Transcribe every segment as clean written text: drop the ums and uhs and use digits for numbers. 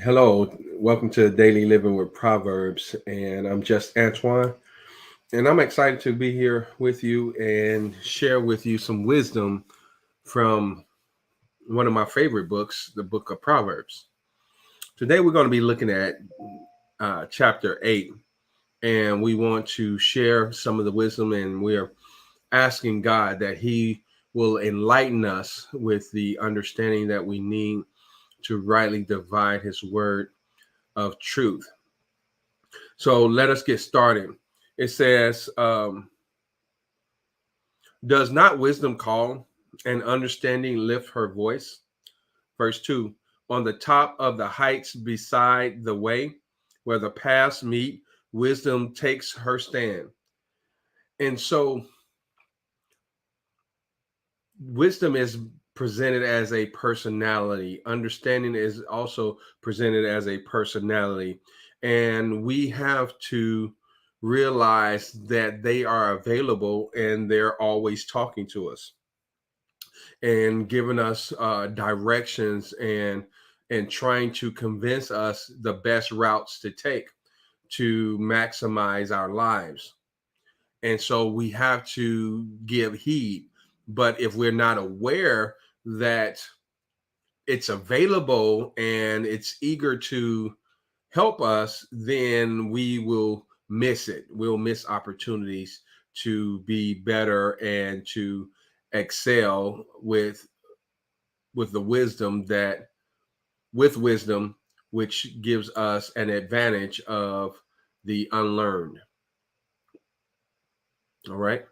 Hello, welcome to Daily Living with Proverbs, and I'm just Antoine, and I'm excited to be here with you and share with you some wisdom from one of my favorite books, the book of Proverbs. Today, we're going to be looking at chapter 8, and we want to share some of the wisdom, and we're asking God that He will enlighten us with the understanding that we need to rightly divide His word of truth. So let us get started. It says, does not wisdom call and understanding lift her voice? Verse 2, on the top of the heights beside the way where the paths meet, wisdom takes her stand. And so wisdom is presented as a personality. Understanding is also presented as a personality. And we have to realize that they are available and they're always talking to us and giving us directions and trying to convince us the best routes to take to maximize our lives. And so we have to give heed. But if we're not aware that it's available and it's eager to help us, then we will miss it. We'll miss opportunities to be better and to excel with the wisdom that with wisdom, which gives us an advantage of the unlearned. All right.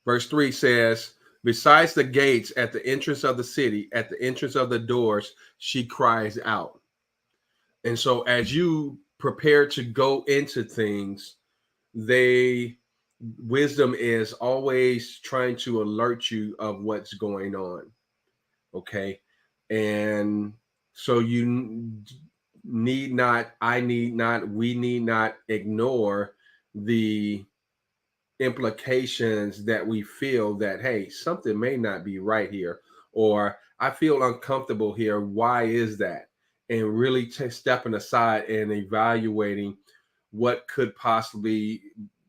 Verse 3 says, besides the gates at the entrance of the city, at the entrance of the doors, she cries out. And so as you prepare to go into things, they wisdom is always trying to alert you of what's going on. Okay. And so need not, I need not, we need not ignore the implications that we feel that, hey, something may not be right here, or I feel uncomfortable here. Why is that? And really stepping aside and evaluating what could possibly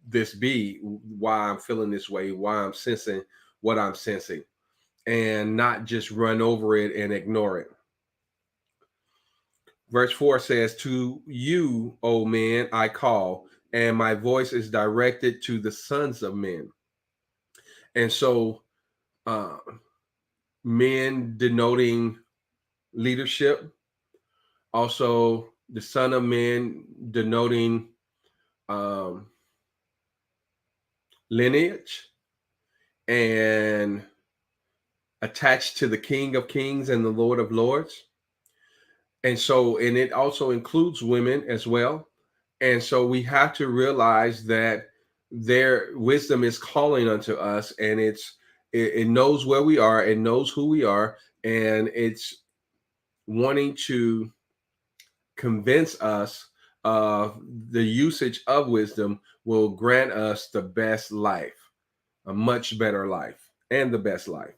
this be, why I'm feeling this way, why I'm sensing what I'm sensing, and not just run over it and ignore it. Verse 4 says, to you, O men, I call, and my voice is directed to the sons of men. And so, uh, men denoting leadership, also the son of men denoting um, lineage, and attached to the King of Kings and the Lord of Lords. And so, and it also includes women as well. And so we have to realize that their wisdom is calling unto us, and it knows where we are, it knows who we are, and it's wanting to convince us of the usage of wisdom will grant us the best life, a much better life, and the best life.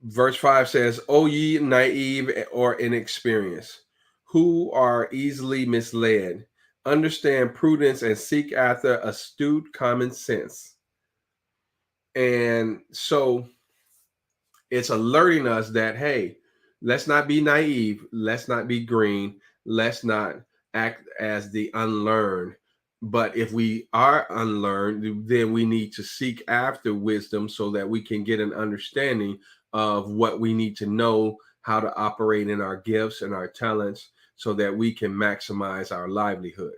Verse 5 says, O ye naive or inexperienced, who are easily misled, understand prudence and seek after astute common sense. And so it's alerting us that, hey, let's not be naive, let's not be green, let's not act as the unlearned. But if we are unlearned, then we need to seek after wisdom so that we can get an understanding of what we need to know, how to operate in our gifts and our talents so that we can maximize our livelihood.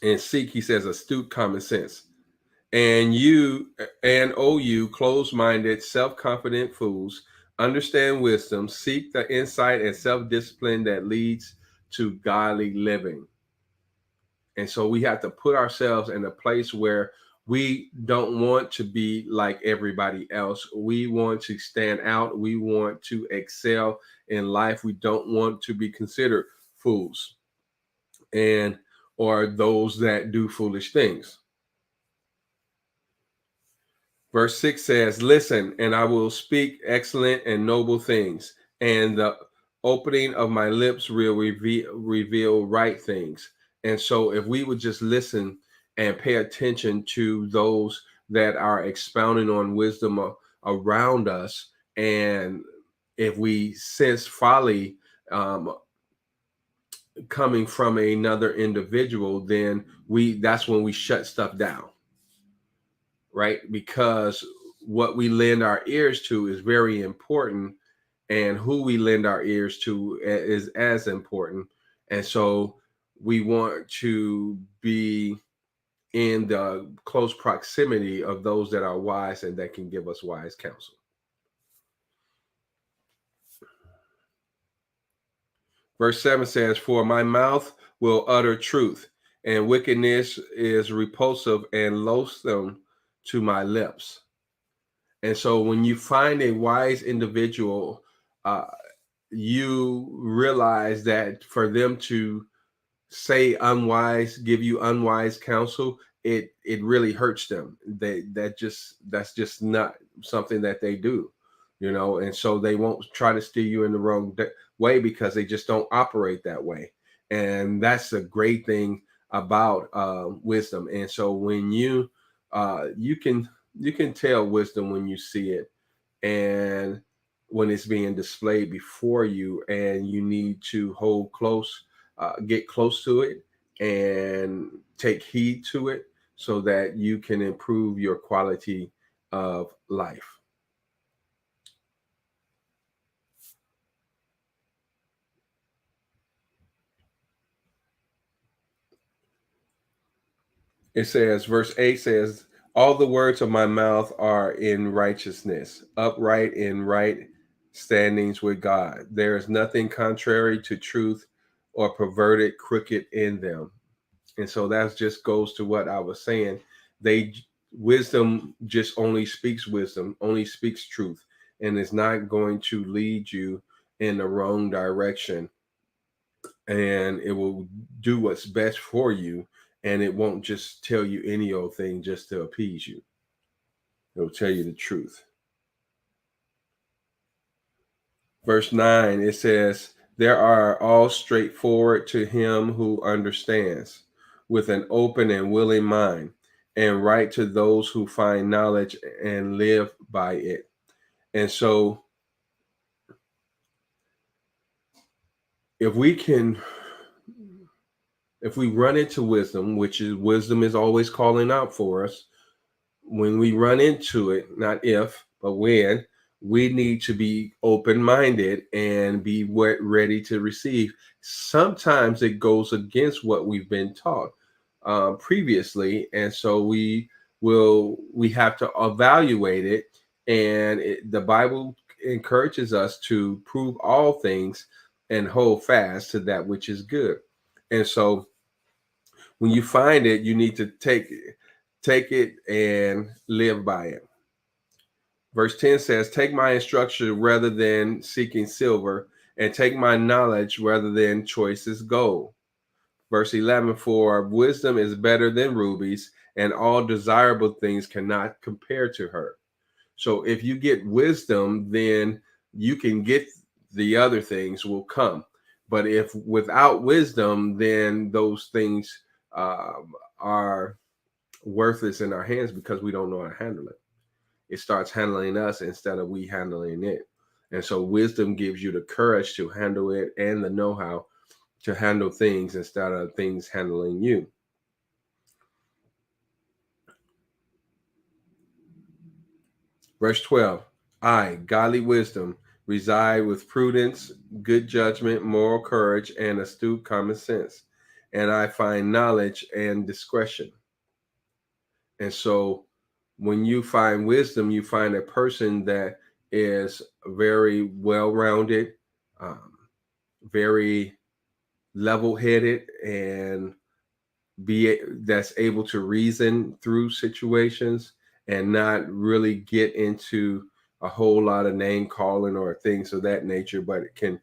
And seek, he says, astute common sense. And you, and O you close-minded, self-confident fools, understand wisdom, seek the insight and self-discipline that leads to godly living. And so we have to put ourselves in a place where we don't want to be like everybody else. We want to stand out. We want to excel in life. We don't want to be considered fools and or those that do foolish things. Verse 6 says, listen, and I will speak excellent and noble things, and the opening of my lips will reveal right things. And so, if we would just listen and pay attention to those that are expounding on wisdom around us, and if we sense folly um, coming from another individual, then that's when we shut stuff down, right? Because what we lend our ears to is very important, and who we lend our ears to is as important. And so we want to be in the close proximity of those that are wise and that can give us wise counsel. Verse 7 says, for my mouth will utter truth, and wickedness is repulsive and loathsome to my lips. And so when you find a wise individual, uh, you realize that for them to say unwise, give you unwise counsel, it really hurts them. That's just not something that they do, and so they won't try to steer you in the wrong way because they just don't operate that way. And that's a great thing about wisdom. And so when you can tell wisdom when you see it, and when it's being displayed before you, and you need to get close to it and take heed to it so that you can improve your quality of life. It says, verse 8 says, all the words of my mouth are in righteousness, upright in right standings with God. There is nothing contrary to truth or perverted, crooked in them. And so that just goes to what I was saying. They Wisdom just only speaks wisdom, only speaks truth, and is not going to lead you in the wrong direction. And it will do what's best for you, and it won't just tell you any old thing just to appease you. It will tell you the truth. Verse 9, it says, there are all straightforward to him who understands, with an open and willing mind, and right to those who find knowledge and live by it. And so, if we can, if we run into wisdom, which is wisdom is always calling out for us, when we run into it, not if, but when, we need to be open minded and be ready to receive. Sometimes it goes against what we've been taught previously. And so we have to evaluate it. And the Bible encourages us to prove all things and hold fast to that which is good. And so when you find it, you need to take it and live by it. Verse 10 says, take my instruction rather than seeking silver, and take my knowledge rather than choicest gold. Verse 11, for wisdom is better than rubies, and all desirable things cannot compare to her. So if you get wisdom, then you can get the other things will come. But if without wisdom, then those things are worthless in our hands because we don't know how to handle it. It starts handling us instead of we handling it. And so wisdom gives you the courage to handle it and the know-how to handle things instead of things handling you. Verse 12, I, godly wisdom, reside with prudence, good judgment, moral courage, and astute common sense. And I find knowledge and discretion. And so when you find wisdom, you find a person that is very well-rounded, um, very level-headed, and that's able to reason through situations and not really get into a whole lot of name calling or things of that nature, but it can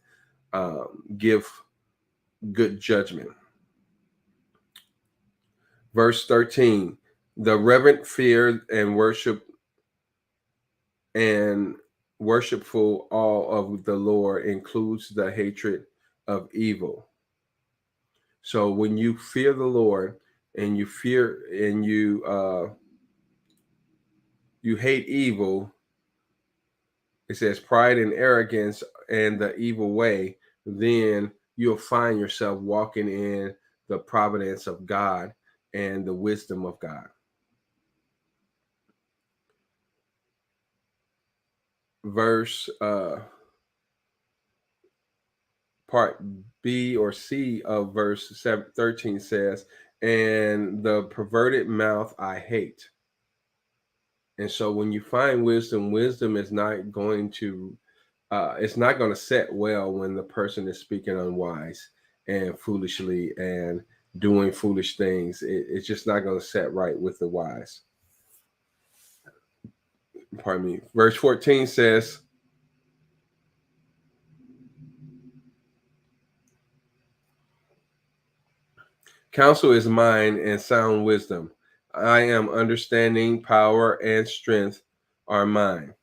give good judgment. Verse 13, the reverent fear and worship and worshipful awe of the Lord includes the hatred of evil. So when you fear the Lord and you hate evil, it says pride and arrogance and the evil way, then you'll find yourself walking in the providence of God and the wisdom of God. Verse part B or C of verse 13 says, and the perverted mouth I hate. And so when you find wisdom, wisdom is not going to it's not going to set well when the person is speaking unwise and foolishly and doing foolish things. It's just not going to set right with the wise. Pardon me. Verse 14 says, counsel is mine and sound wisdom. I am understanding, power, and strength are mine.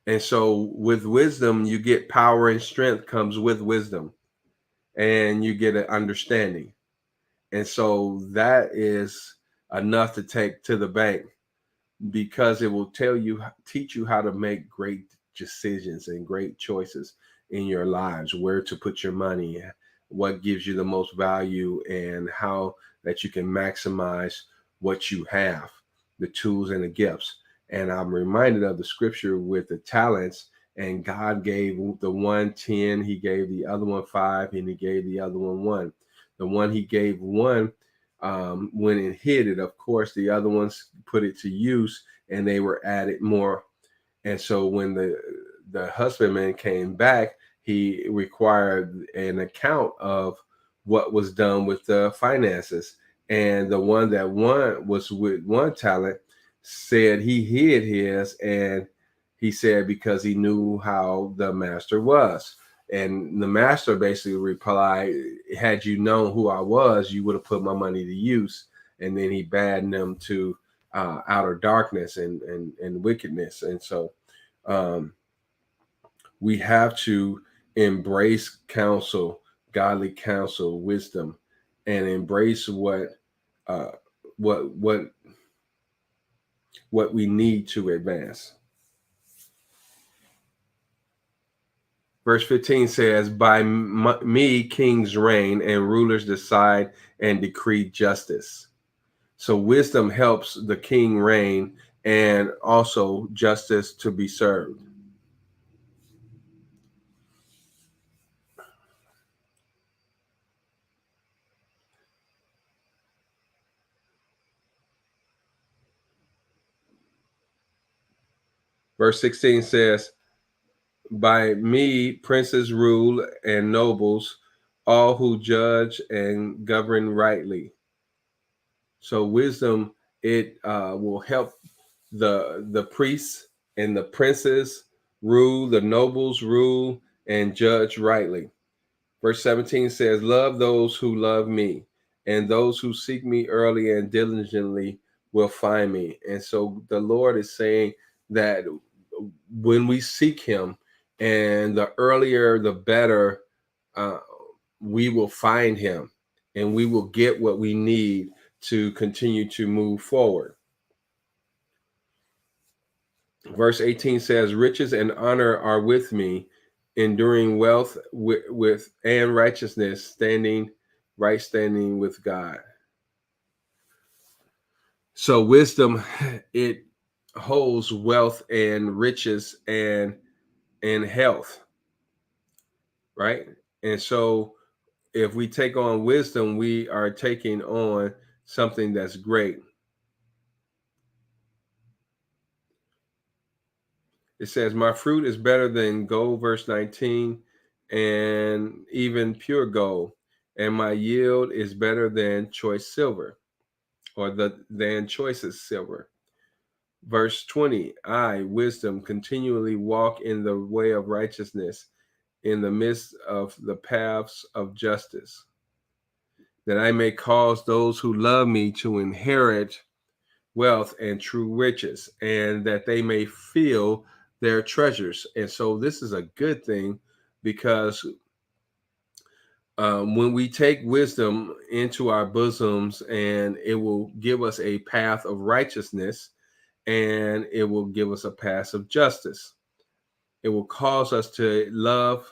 And so with wisdom, you get power and strength comes with wisdom, and you get an understanding. And so that is enough to take to the bank, because it will teach you how to make great decisions and great choices in your lives, where to put your money, what gives you the most value, and how that you can maximize what you have, the tools and the gifts. And I'm reminded of the scripture with the talents, and God gave the one 10, he gave the other one 5, and he gave the other one 1. The one he gave one went and hid it. Of course, the other ones put it to use, and they were added more. And so when the husbandman came back, he required an account of what was done with the finances. And the one that won was with one talent said he hid his, and he said because he knew how the master was. And the master basically replied, had you known who I was, you would have put my money to use. And then he bade them to outer darkness and wickedness. And so we have to embrace counsel, godly counsel, wisdom, and embrace uh, what we need to advance. Verse 15 says, by me kings reign and rulers decide and decree justice. So wisdom helps the king reign and also justice to be served. Verse 16 says, by me princes rule and nobles, all who judge and govern rightly. So wisdom, it will help the priests and the princes rule, the nobles rule, and judge rightly. Verse 17 says, love those who love me, and those who seek me early and diligently will find me. And so the Lord is saying that when we seek him, and the earlier the better, uh, we will find him, and we will get what we need to continue to move forward. Verse 18 says, riches and honor are with me, enduring wealth with and righteousness, standing with God. So wisdom, it holds wealth and riches and health, right? And so if we take on wisdom, we are taking on something that's great. It says, my fruit is better than gold, verse 19, and even pure gold, and my yield is better than choice silver, or than choicest silver. Verse 20, I, wisdom, continually walk in the way of righteousness, in the midst of the paths of justice, that I may cause those who love me to inherit wealth, and true riches, and that they may fill their treasures. And so this is a good thing because when we take wisdom into our bosoms, and it will give us a path of righteousness, and it will give us a path of justice. It will cause us to love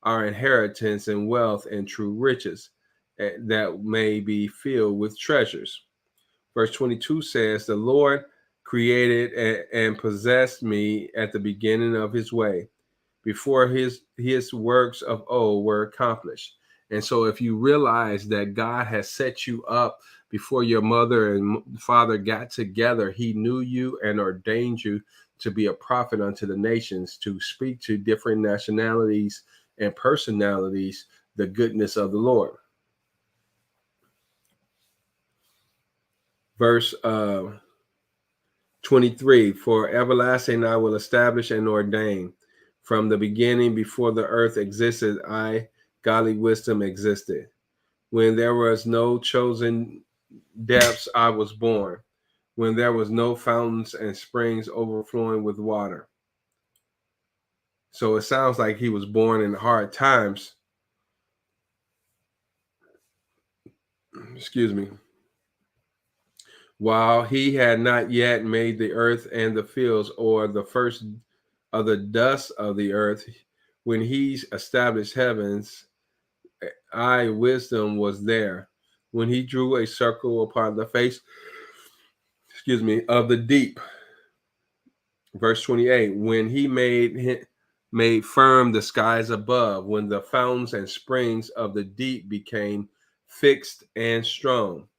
our inheritance and wealth and true riches that may be filled with treasures. Verse 22 says, "The Lord created and possessed me at the beginning of his way, before his works of old were accomplished." And so if you realize that God has set you up before your mother and father got together, he knew you and ordained you to be a prophet unto the nations, to speak to different nationalities and personalities the goodness of the Lord. Verse 23, "For everlasting I will establish and ordain. From the beginning, before the earth existed, godly wisdom, existed. When there was no chosen depths, I was born. When there was no fountains and springs overflowing with water." So it sounds like he was born in hard times. Excuse me. While he had not yet made the earth and the fields, or the first of the dust of the earth, when he established heavens, wisdom was there. When he drew a circle upon the face, of the deep. Verse 28, when he made firm the skies above, when the fountains and springs of the deep became fixed and strong.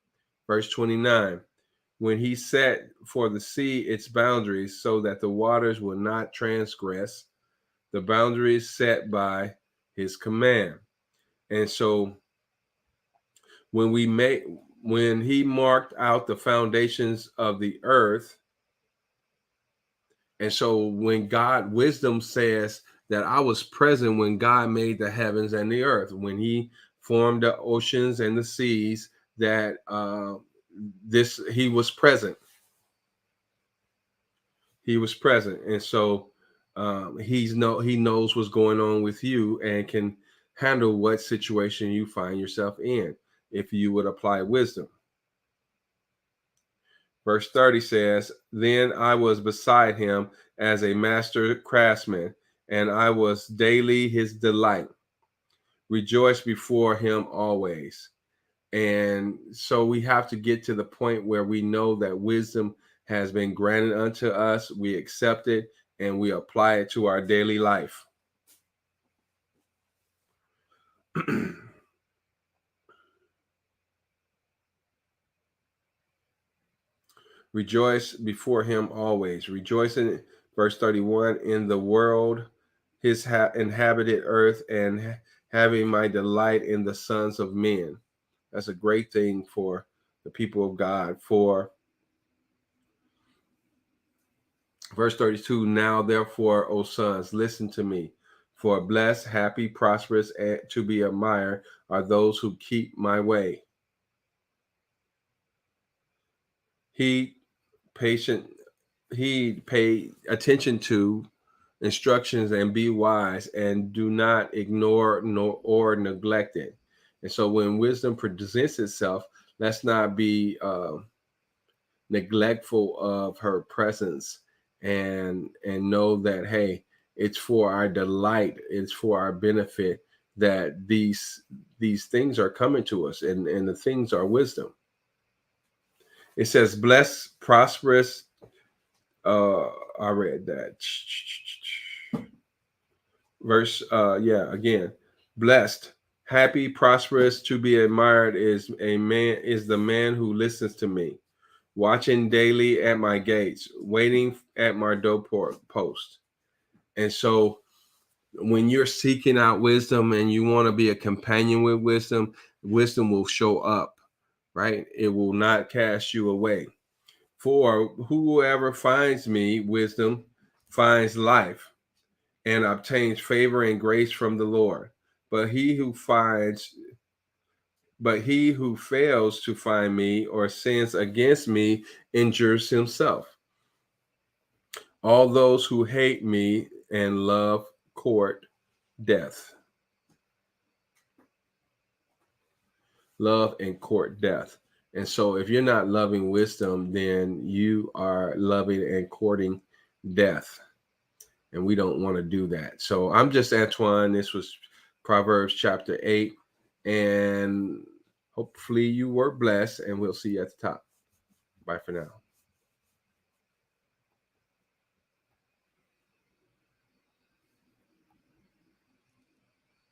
Verse 29, when he set for the sea its boundaries, so that the waters will not transgress, the boundaries set by his command. And so when he marked out the foundations of the earth, and so when wisdom says that I was present when God made the heavens and the earth, when he formed the oceans and the seas, that he was present. He was present. And so he knows what's going on with you and can handle what situation you find yourself in if you would apply wisdom. Verse 30 says, "Then I was beside him as a master craftsman, and I was daily his delight. Rejoice before him always." And so we have to get to the point where we know that wisdom has been granted unto us, we accept it, and we apply it to our daily life. Rejoice before him always. Rejoice in, verse 31, in the world, his inhabited earth, and having my delight in the sons of men. That's a great thing for the people of God. For verse 32, "Now therefore, O sons, listen to me. For blessed, happy, prosperous, and to be admired are those who keep my way. He pay attention to instructions and be wise, and do not ignore or neglect it." And so when wisdom presents itself, let's not be neglectful of her presence, and know that, hey, it's for our delight, it's for our benefit, that these things are coming to us, and the things are wisdom. It says blessed, prosperous, I read that. Verse, again, blessed, happy, prosperous, to be admired is the man who listens to me, watching daily at my gates, waiting at my door post. And so when you're seeking out wisdom and you want to be a companion with wisdom, wisdom will show up, right? It will not cast you away. "For whoever finds me, wisdom, finds life, and obtains favor and grace from the Lord. But but he who fails to find me or sins against me injures himself. All those who hate me and love court death. Love and court death. And so if you're not loving wisdom, then you are loving and courting death. And we don't want to do that. So I'm just Antoine. This was Proverbs chapter 8. And hopefully you were blessed, and we'll see you at the top. Bye for now.